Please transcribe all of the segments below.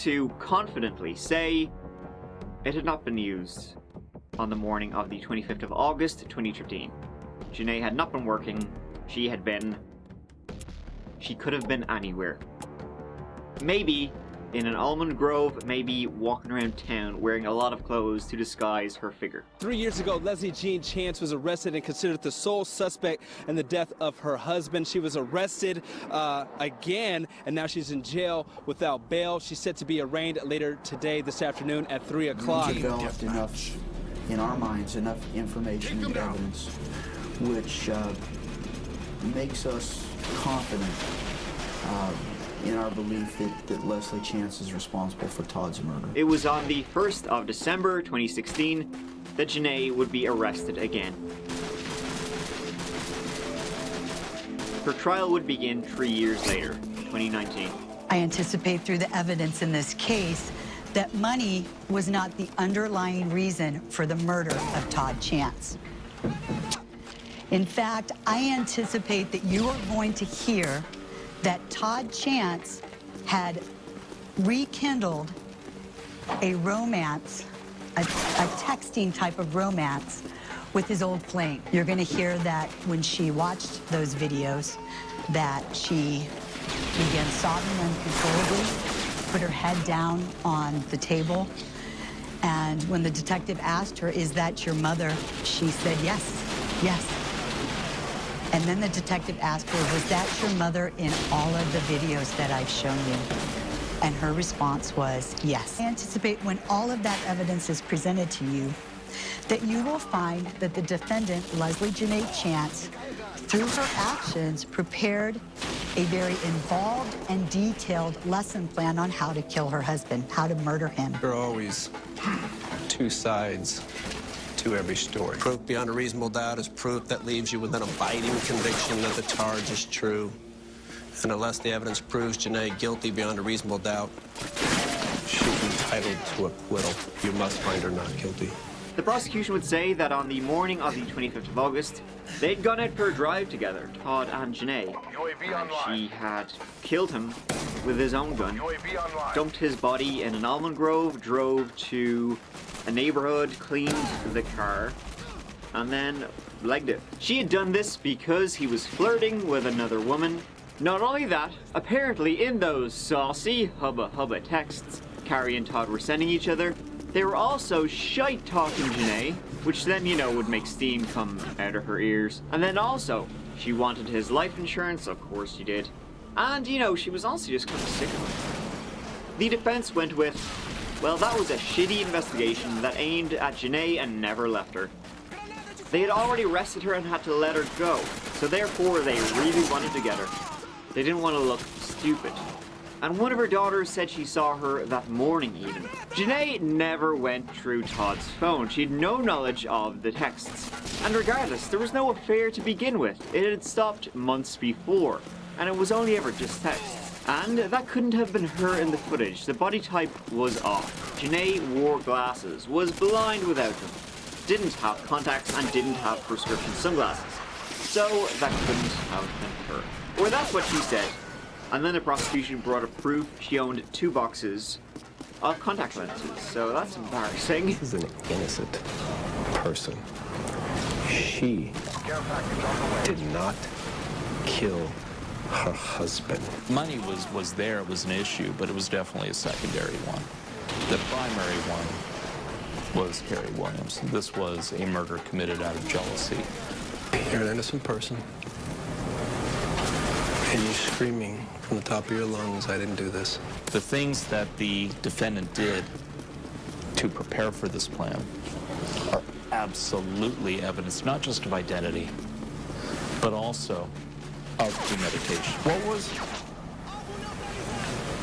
to confidently say it had not been used on the morning of the 25th of August, 2013. Janae had not been working. She could have been anywhere. Maybe in an almond grove, maybe walking around town wearing a lot of clothes to disguise her figure. 3 years ago, Leslie Jean Chance was arrested and considered the sole suspect in the death of her husband. She was arrested again, and now she's in jail without bail. She's set to be arraigned later today, this afternoon at 3 o'clock. We developed enough, in our minds, enough information and evidence which makes us confident in our belief that Leslie Chance is responsible for Todd's murder. It was on the 1st of December 2016 that Janae would be arrested again. Her trial would begin 3 years later, 2019. I anticipate through the evidence in this case that money was not the underlying reason for the murder of Todd Chance. In fact, I anticipate that you are going to hear that Todd Chance had rekindled a romance, a texting type of romance with his old flame. You're going to hear that when she watched those videos, that she began sobbing uncontrollably, put her head down on the table, and when the detective asked her, "Is that your mother?" she said, "Yes, yes." And then the detective asked her, "Was that your mother in all of the videos that I've shown you?" And her response was, "Yes." I anticipate when all of that evidence is presented to you, that you will find that the defendant, Leslie Janae Chance, through her actions, prepared a very involved and detailed lesson plan on how to kill her husband, how to murder him. There are always two sides to every story. Proof beyond a reasonable doubt is proof that leaves you with an abiding conviction that the charge is true. And unless the evidence proves Janae guilty beyond a reasonable doubt, she's entitled to acquittal. You must find her not guilty. The prosecution would say that on the morning of the 25th of August, they'd gone out for a drive together, Todd and Janae. And she had killed him with his own gun, dumped his body in an almond grove, drove to a neighborhood, cleaned the car, and then legged it. She had done this because he was flirting with another woman. Not only that, apparently in those saucy hubba hubba texts Carrie and Todd were sending each other, they were also shite-talking Janae, which then, you know, would make steam come out of her ears. And then also, she wanted his life insurance, of course she did. And, you know, she was also just kind of sick of it. The defense went with, well, that was a shitty investigation that aimed at Janae and never left her. They had already arrested her and had to let her go, so therefore they really wanted to get her. They didn't want to look stupid. And one of her daughters said she saw her that morning even. Janae never went through Todd's phone. She had no knowledge of the texts. And regardless, there was no affair to begin with. It had stopped months before, and it was only ever just texts. And that couldn't have been her in the footage. The body type was off. Janae wore glasses, was blind without them, didn't have contacts, and didn't have prescription sunglasses. So that couldn't have been her. Or that's what she said. And then the prosecution brought up proof she owned 2 boxes of contact lenses. So that's embarrassing. This is an innocent person. She did not kill her husband. Money was there, it was an issue, but it was definitely a secondary one. The primary one was Carrie Williams. This was a murder committed out of jealousy. You're an innocent person. And you're screaming from the top of your lungs, I didn't do this. The things that the defendant did to prepare for this plan are absolutely evidence, not just of identity, but also of premeditation. What was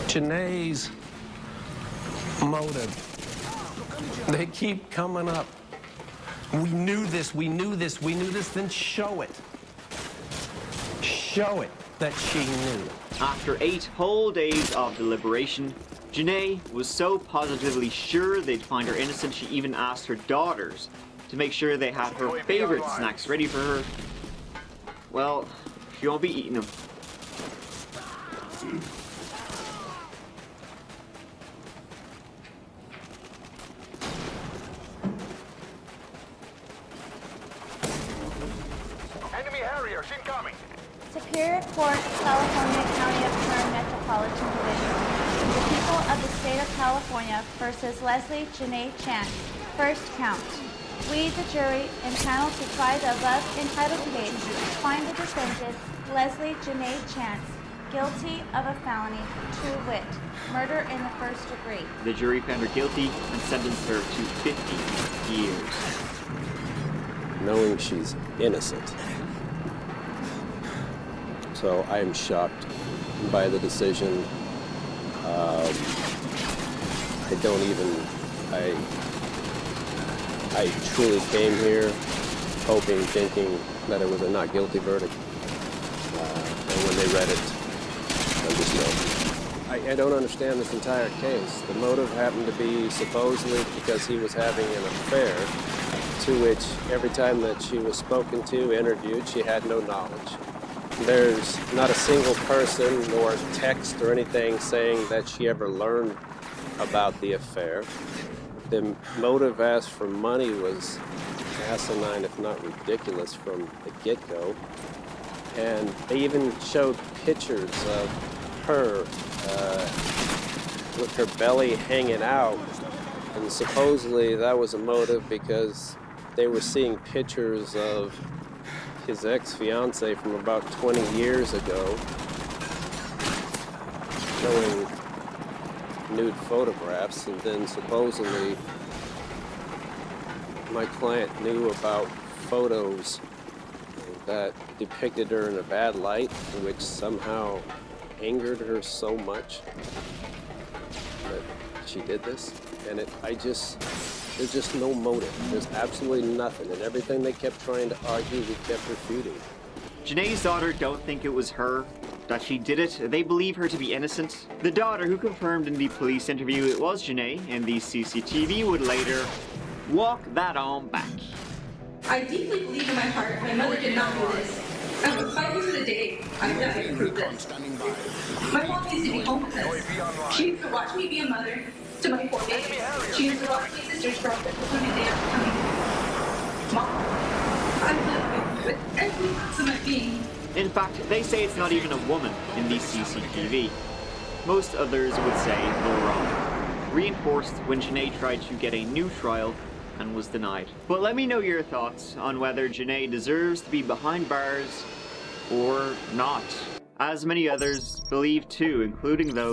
Janae's motive? They keep coming up. We knew this, we knew this, we knew this, then show it. Show it that she knew. After 8 whole days of deliberation, Janae was so positively sure they'd find her innocent she even asked her daughters to make sure they had her favorite snacks ready for her. Well, she won't be eating them. Superior Court, California County of Kern Metropolitan Division. The people of the state of California versus Leslie Janae Chance. First count. We, the jury, impanel to try the above entitled case, find the defendant, Leslie Janae Chance, guilty of a felony, to wit, murder in the first degree. The jury found her guilty and sentenced her to 50 years. Knowing she's innocent. So I am shocked by the decision. I truly came here hoping, thinking that it was a not guilty verdict. And when they read it, I just know. I don't understand this entire case. The motive happened to be supposedly because he was having an affair, to which every time that she was spoken to, interviewed, she had no knowledge. There's not a single person nor text or anything saying that she ever learned about the affair. The motive asked for money was asinine, if not ridiculous, from the get-go. And they even showed pictures of her with her belly hanging out. And supposedly that was a motive because they were seeing pictures of his ex-fiancée from about 20 years ago, showing nude photographs, and then supposedly my client knew about photos that depicted her in a bad light, which somehow angered her so much that she did this. And there's just no motive. There's absolutely nothing. And everything they kept trying to argue, we kept refuting. Janae's daughter don't think it was her, that she did it. They believe her to be innocent. The daughter, who confirmed in the police interview it was Janae in the CCTV, would later walk that on back. I deeply believe in my heart my mother did not do this. I would fight you to the day I'm done to prove this. My mom needs to be home with us. She needs to watch me be a mother to my 4 babies. She needs to watch my sisters grow up until the day I'm coming. Mom, I love you with every ounce of my being. In fact, they say it's not even a woman in the CCTV. Most others would say they're wrong. Reinforced when Janae tried to get a new trial and was denied. But let me know your thoughts on whether Janae deserves to be behind bars or not, as many others believe too, including those